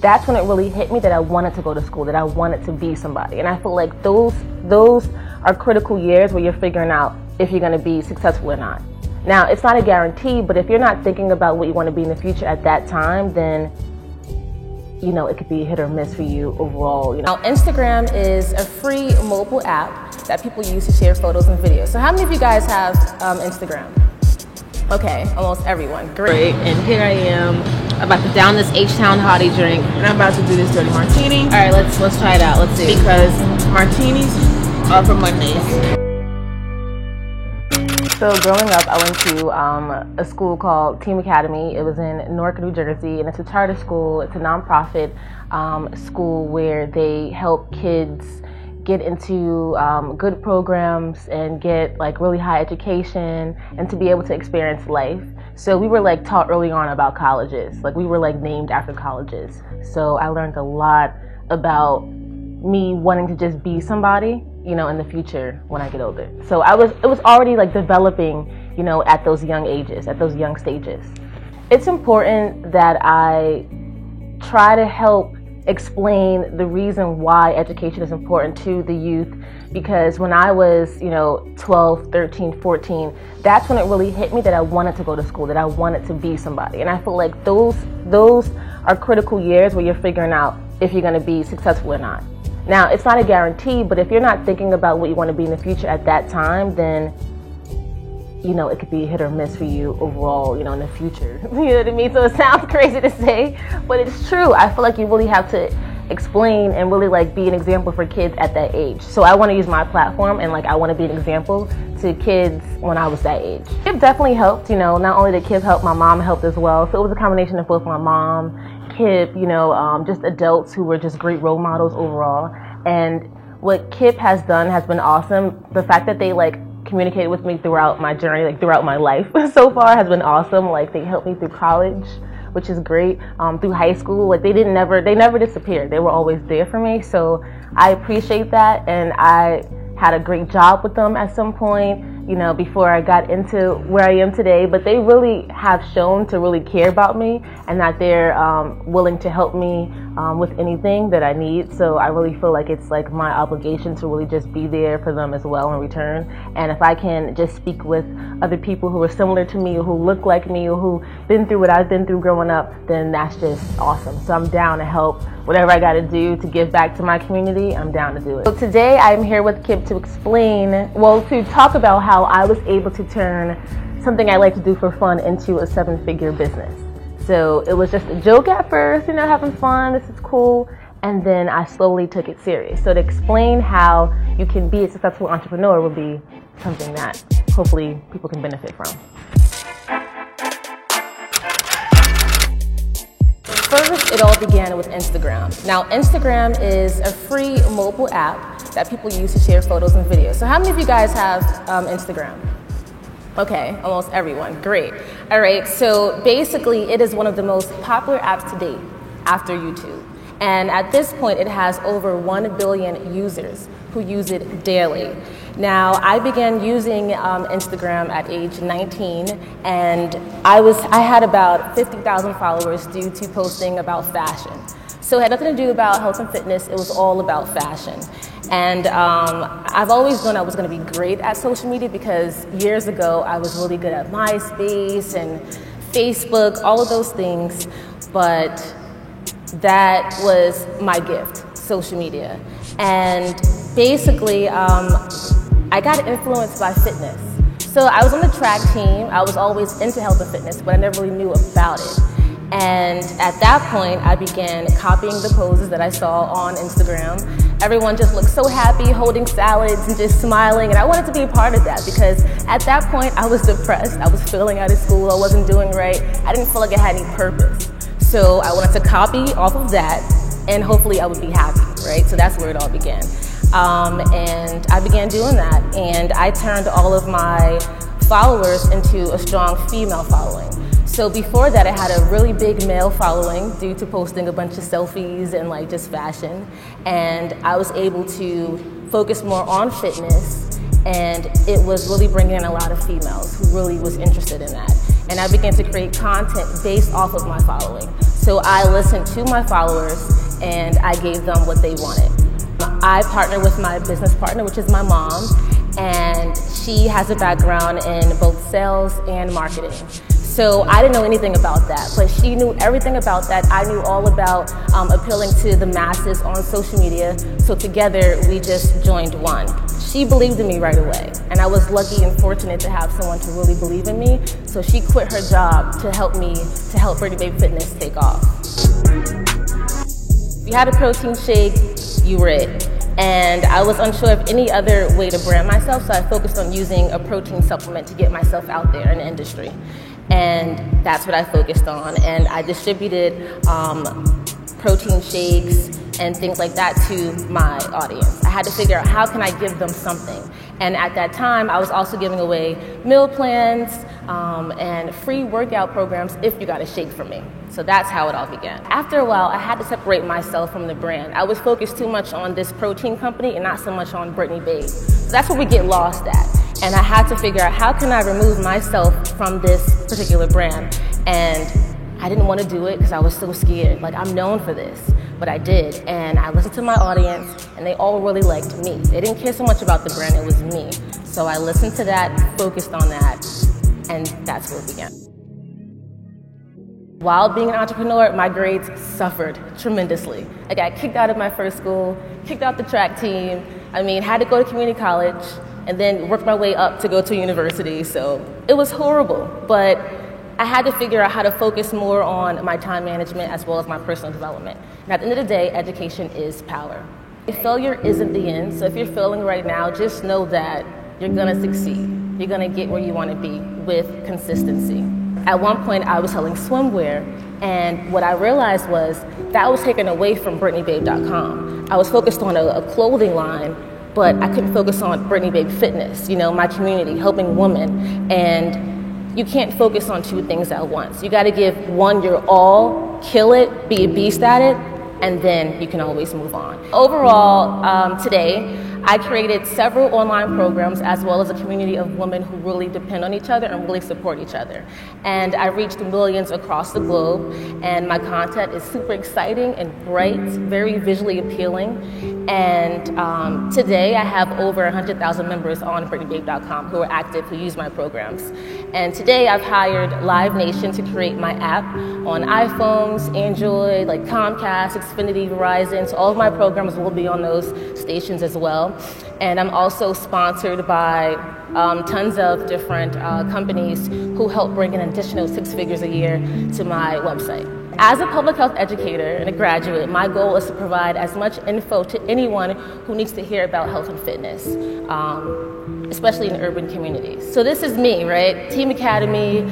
that's when it really hit me that I wanted to go to school, that I wanted to be somebody. And I feel like those are critical years where you're figuring out if you're going to be successful or not. Now, it's not a guarantee, but if you're not thinking about what you want to be in the future at that time, then it could be hit or miss for you overall. Now, Instagram is a free mobile app that people use to share photos and videos. So how many of you guys have Instagram? Okay, almost everyone. Great. And here I am about to down this H-Town Hottie drink. And I'm about to do this dirty martini. All right, let's try it out. Let's see. Because martinis are for Mondays. So growing up, I went to a school called Team Academy. It was in Newark, New Jersey, and it's a charter school. It's a nonprofit school where they help kids get into good programs and get really high education and to be able to experience life. So we were taught early on about colleges. We were named after colleges. So I learned a lot about me wanting to just be somebody, in the future when I get older. So it was already developing, at those young ages, at those young stages. It's important that I try to help explain the reason why education is important to the youth, because when I was 12, 13, 14, that's when it really hit me that I wanted to go to school, that I wanted to be somebody. And I feel like those are critical years where you're figuring out if you're going to be successful or not. Now, it's not a guarantee, but if you're not thinking about what you want to be in the future at that time, then it could be hit or miss for you overall, in the future. You know what I mean? So it sounds crazy to say, but it's true. I feel like you really have to explain and really be an example for kids at that age. So I want to use my platform and I want to be an example to kids when I was that age. It definitely helped, not only did Kip help, my mom helped as well. So it was a combination of both my mom, Kip, just adults who were just great role models overall. And what Kip has done has been awesome. The fact that they communicated with me throughout my journey, throughout my life so far has been awesome. They helped me through college, which is great. Through high school, they never disappeared. They were always there for me. So I appreciate that, and I had a great job with them at some point, before I got into where I am today. But they really have shown to really care about me and that they're willing to help me with anything that I need. So I really feel like it's my obligation to really just be there for them as well in return. And if I can just speak with other people who are similar to me or who look like me or who been through what I've been through growing up, then that's just awesome. So I'm down to help. Whatever I got to do to give back to my community, I'm down to do it. So today I'm here with Kip to to talk about how I was able to turn something I like to do for fun into a 7-figure business. So it was just a joke at first, having fun, this is cool. And then I slowly took it serious. So to explain how you can be a successful entrepreneur will be something that hopefully people can benefit from. First, it all began with Instagram. Now, Instagram is a free mobile app that people use to share photos and videos. So how many of you guys have Instagram? Okay, almost everyone. Great. All right, so basically it is one of the most popular apps to date after YouTube. And at this point, it has over 1 billion users who use it daily. Now, I began using Instagram at age 19, and I had about 50,000 followers due to posting about fashion. So it had nothing to do about health and fitness, it was all about fashion. And I've always known I was going to be great at social media because years ago I was really good at MySpace and Facebook, all of those things, but that was my gift, social media. And basically, I got influenced by fitness. So I was on the track team. I was always into health and fitness, but I never really knew about it. And at that point, I began copying the poses that I saw on Instagram. Everyone just looked so happy, holding salads and just smiling, and I wanted to be a part of that because at that point, I was depressed. I was failing out of school. I wasn't doing right. I didn't feel like I had any purpose. So I wanted to copy off of that, and hopefully I would be happy, right? So that's where it all began. And I began doing that, and I turned all of my followers into a strong female following. So before that, I had a really big male following due to posting a bunch of selfies and just fashion. And I was able to focus more on fitness, and it was really bringing in a lot of females who really was interested in that. And I began to create content based off of my following. So I listened to my followers and I gave them what they wanted. I partner with my business partner, which is my mom, and she has a background in both sales and marketing. So I didn't know anything about that, but she knew everything about that. I knew all about appealing to the masses on social media. So together we just joined one. She believed in me right away, and I was lucky and fortunate to have someone to really believe in me. So she quit her job to help me, to help Brittany Babe Fitness take off. If you had a protein shake, you were it. And I was unsure of any other way to brand myself, so I focused on using a protein supplement to get myself out there in the industry. And that's what I focused on. And I distributed protein shakes and things like that to my audience. I had to figure out how can I give them something. And at that time, I was also giving away meal plans and free workout programs if you got a shake from me. So that's how it all began. After a while, I had to separate myself from the brand. I was focused too much on this protein company and not so much on Brittany Babe. So that's where we get lost at. And I had to figure out how can I remove myself from this particular brand. And I didn't want to do it because I was so scared. Like, I'm known for this, but I did. And I listened to my audience and they all really liked me. They didn't care so much about the brand, it was me. So I listened to that, focused on that, and that's where it began. While being an entrepreneur, my grades suffered tremendously. I got kicked out of my first school, kicked out the track team. Had to go to community college and then work my way up to go to university. So it was horrible, but I had to figure out how to focus more on my time management as well as my personal development. And at the end of the day, education is power. Failure isn't the end, so if you're failing right now, just know that you're gonna succeed. You're gonna get where you wanna be with consistency. At one point, I was selling swimwear, and what I realized was that was taken away from BrittanyBabe.com. I was focused on a clothing line, but I couldn't focus on Brittany Babe Fitness, my community, helping women. And you can't focus on two things at once. You gotta give one your all, kill it, be a beast at it, and then you can always move on. Overall, today, I created several online programs as well as a community of women who really depend on each other and really support each other. And I reached millions across the globe, and my content is super exciting and bright, very visually appealing. And today I have over 100,000 members on BrittanyBabe.com who are active, who use my programs. And today I've hired Live Nation to create my app on iPhones, Android, like Comcast, Xfinity, Verizon. So all of my programs will be on those stations as well. And I'm also sponsored by tons of different companies who help bring an additional 6 figures a year to my website. As a public health educator and a graduate, my goal is to provide as much info to anyone who needs to hear about health and fitness, especially in urban communities. So this is me, right? Team Academy.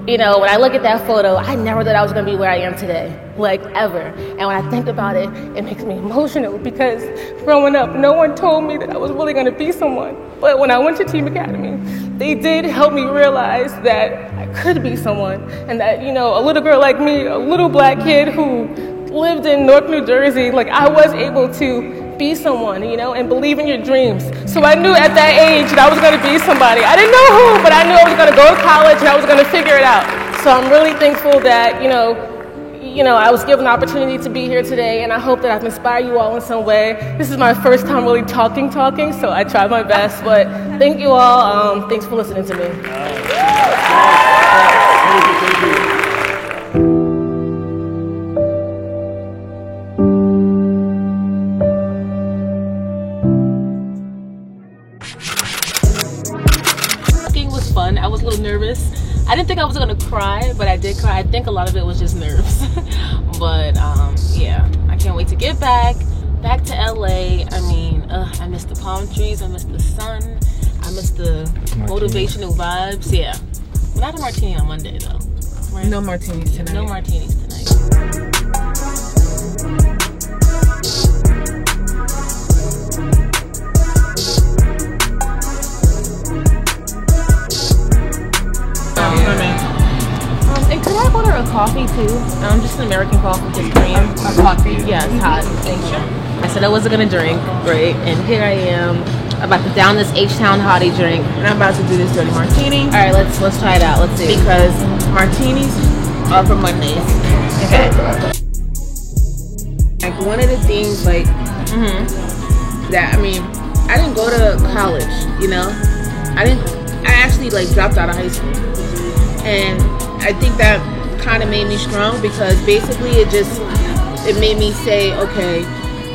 When I look at that photo, I never thought I was going to be where I am today, like ever. And when I think about it, it makes me emotional because growing up, no one told me that I was really going to be someone. But when I went to Team Academy, they did help me realize that I could be someone, and that, a little girl like me, a little black kid who lived in Newark, New Jersey, like I was able to be someone, and believe in your dreams. So I knew at that age that I was going to be somebody. I didn't know who, but I knew I was going to go to college and I was going to figure it out. So I'm really thankful that, I was given the opportunity to be here today, and I hope that I've inspired you all in some way. This is my first time really talking, so I tried my best, but thank you all. Thanks for listening to me. Fun. I was a little nervous. I didn't think I was gonna cry, but I did cry. I think a lot of it was just nerves. But yeah, I can't wait to get back to LA. I miss the palm trees, I miss the sun, I miss the motivational vibes. Yeah, we're not a martini on Monday though. Right? No martinis tonight. No martinis tonight. And could I order a coffee too? Just an American coffee, just cream. A coffee? Yeah, it's hot. Thank you. I said I wasn't gonna drink, right? And here I am, about to down this H-Town Hottie drink. And I'm about to do this dirty martini. All right, let's try it out. Let's see. Because martinis are for Mondays. Okay. Like one of the things like that, I mean, I didn't go to college, you know. I actually like dropped out of high school, and I think that kind of made me strong because basically it made me say, okay,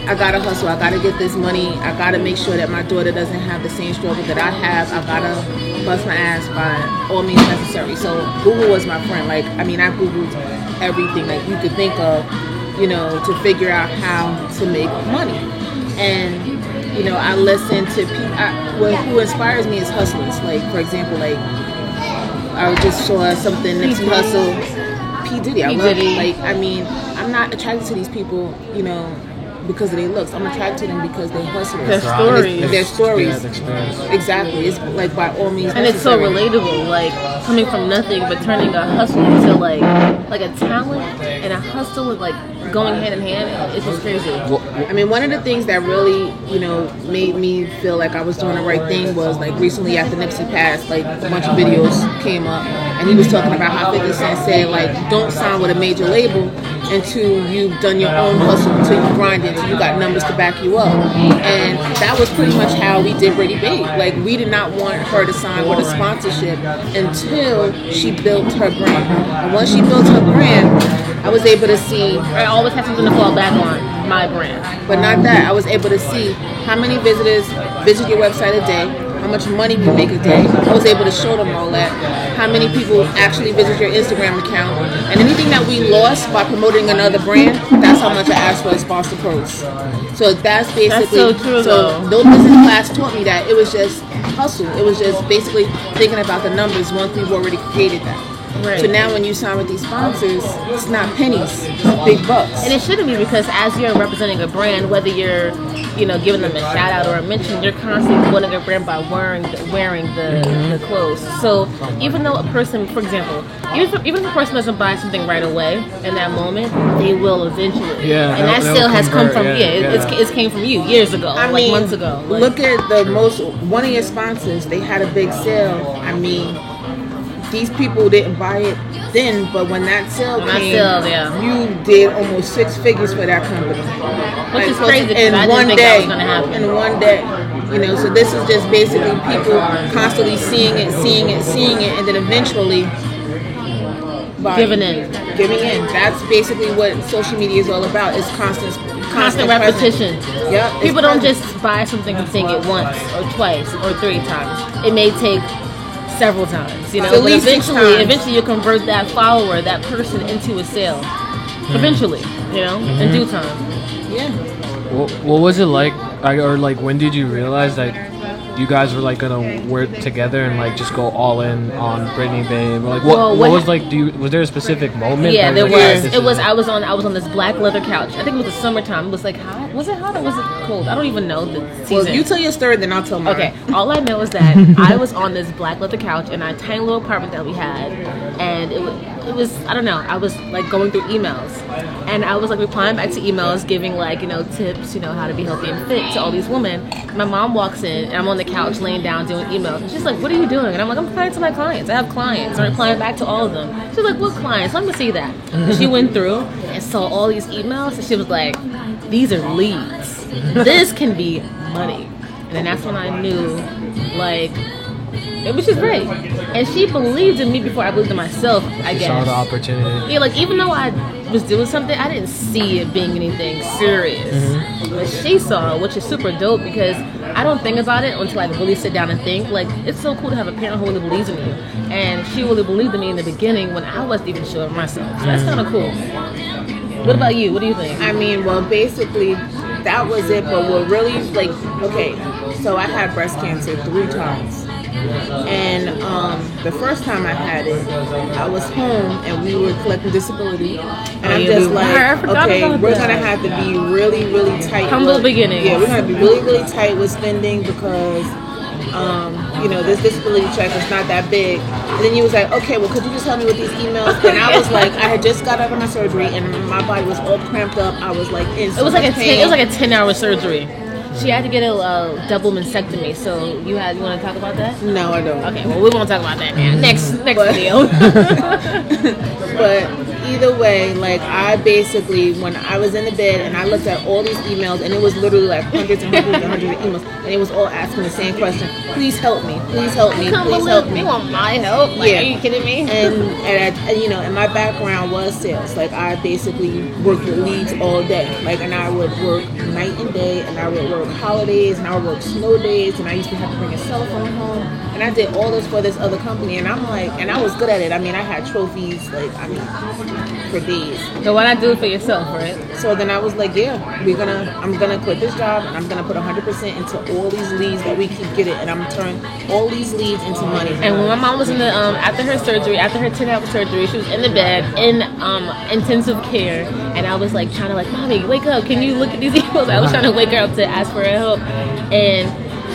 I gotta hustle, I gotta get this money, I gotta make sure that my daughter doesn't have the same struggle that I have. I gotta bust my ass by all means necessary. So Google was my friend. Like, I mean, I Googled everything like you could think of, you know, to figure out how to make money. And you know, I listen to people. Who inspires me is hustlers. Like, for example, like I just saw something Nipsey Hussle, P Diddy. I love it. Like, I mean, I'm not attracted to these people, you know, because of their looks. I'm attracted to them because they're hustlers. Their stories. Their stories. Exactly. It's like by all means. And it's so relatable, like coming from nothing but turning a hustle into like a talent and a hustle with like going hand in hand. It's just crazy. I mean, one of the things that really, you know, made me feel like I was doing the right thing was like recently after Nipsey passed, like a bunch of videos came up and he was talking about how 50 Cent said like, don't sign with a major label until you've done your own hustle, until you grind it, until you got numbers to back you up. And that was pretty much how we did Ready Babe. Like, we did not want her to sign with a sponsorship until she built her brand. And once she built her brand, I was able to see... I always have something to fall back on, my brand. But not that. I was able to see how many visitors visit your website a day, how much money we make a day. I was able to show them all that. How many people actually visit your Instagram account. And anything that we lost by promoting another brand, that's how much I asked for as sponsor posts. So that's basically... That's so true, though. No business class taught me that. It was just hustle. It was just basically thinking about the numbers once we've already created that. Right. So now when you sign with these sponsors, it's not pennies, it's big bucks. And it shouldn't be, because as you're representing a brand, whether you're, you know, giving them a shout out or a mention, you're constantly promoting a brand by wearing the clothes. So even though a person, for example, even if a person doesn't buy something right away in that moment, they will eventually. Yeah. And that sale has come from it came from you years ago, I mean, months ago. Like, look at one of your sponsors. They had a big sale. I mean, these people didn't buy it then, but when that sale came, you did almost 6 figures for that company. Which is crazy, in I one didn't think day. that was gonna happen. In one day, you know. So this is just basically people constantly seeing it, and then eventually giving in. That's basically what social media is all about. It's constant repetition. Yeah. People don't just buy something and sing it once or twice or 3 times. It may take several times, you know, but eventually you convert that follower, that person, into a sale. Eventually, you know, in due time. Yeah. What was it like, or like when did you realize that you guys were like gonna work together and like just go all in on Britney Babe? Like what was like? Was there a specific moment? Yeah, there was. It was. I was on this black leather couch. I think it was the summertime. It was like hot. Was it hot or was it cold? I don't even know the season. Well, you tell your story, then I'll tell mine. Okay. All I know is that I was on this black leather couch in our tiny little apartment that we had, and it was I don't know. I was like going through emails, and I was like replying back to emails, giving like, you know, tips, you know, how to be healthy and fit to all these women. My mom walks in, and I'm on the couch laying down doing emails. And she's like, "What are you doing?" And I'm like, "I'm replying to my clients. I have clients. I'm replying back to all of them." She's like, "What clients? Let me see that." And she went through and saw all these emails, and she was like, "These are leads. This can be money." And then that's when I knew, like, it was just great. And she believed in me before I believed in myself, I guess. Saw the opportunity. Yeah, like, even though I was doing something, I didn't see it being anything serious. But she saw, which is super dope, because I don't think about it until I really sit down and think. Like, it's so cool to have a parent who really believes in you. And she really believed in me in the beginning when I wasn't even sure of myself. So that's kind of cool. What about you? What do you think? I mean, well, basically, that was it. But what really, like, okay, so I had breast cancer 3 times. And the first time I had it, I was home and we were collecting disability. And I'm just like, okay, we're going to have to be really, really tight. Humble beginnings. Yeah, we're going to be really, really tight with spending because, you know, this disability check is not that big. And then he was like, okay, well, could you just help me with these emails? And I was like, I had just got out of my surgery and my body was all cramped up. I was like in so much pain. It was like a 10-hour surgery. She had to get a double mastectomy. So you want to talk about that? No, I don't. Okay, well, we won't talk about that now. Next video. But either way, like I basically, when I was in the bed and I looked at all these emails, and it was literally like hundreds and hundreds and hundreds of emails, and it was all asking the same question: please help me, please help me, please help me. You want my help? Like, Yeah. Are you kidding me? And you know, and my background was sales. Like I basically worked with leads all day. Like, and I would work night and day, and I would work holidays, and I would work snow days, and I used to have to bring a cell phone home, and I did all this for this other company, and I'm like, and I was good at it. I mean, I had trophies, like, I mean, for days. So why not do it for yourself, right? So then I was like, yeah, I'm gonna quit this job, and I'm gonna put 100% into all these leads that we keep getting, and I'm gonna turn all these leads into money. And when my mom was in the after her surgery, after her 10-hour surgery, she was in the bed in intensive care, and I was like trying to like, mommy, wake up! Can you look at these emails? I was trying to wake her up to ask for her help, and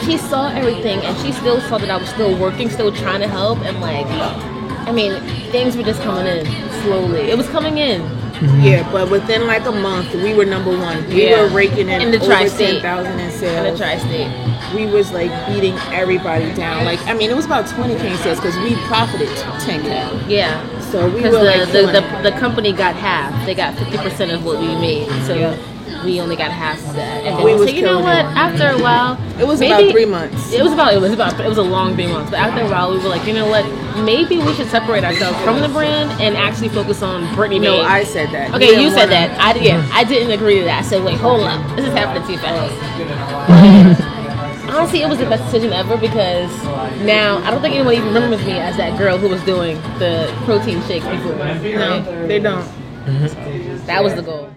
she saw everything, and she still saw that I was still working, still trying to help, and like, I mean, things were just coming in slowly. It was coming in. Yeah, but within like a month, we were number one. We were raking in the over tri-state. 10,000 in sales. In the tri-state. We was like beating everybody down. Like, I mean, it was about 20K in sales because we profited 10K. Yeah. So we Because were like the company got half. They got 50% of what we made. So we only got half of that. And then We we was said, you know killing what? it. After a while, it was maybe, about 3 months. It was a long 3 months. But after a while, we were like, you know what? Maybe we should separate ourselves from the brand and actually focus on Brittany No, Babe. I said that. Okay, you said that. I didn't agree to that. I said, wait, hold up. This is happening too fast. Honestly, it was the best decision ever because now I don't think anyone even remembers me as that girl who was doing the protein shakes before. No, they don't. That was the goal.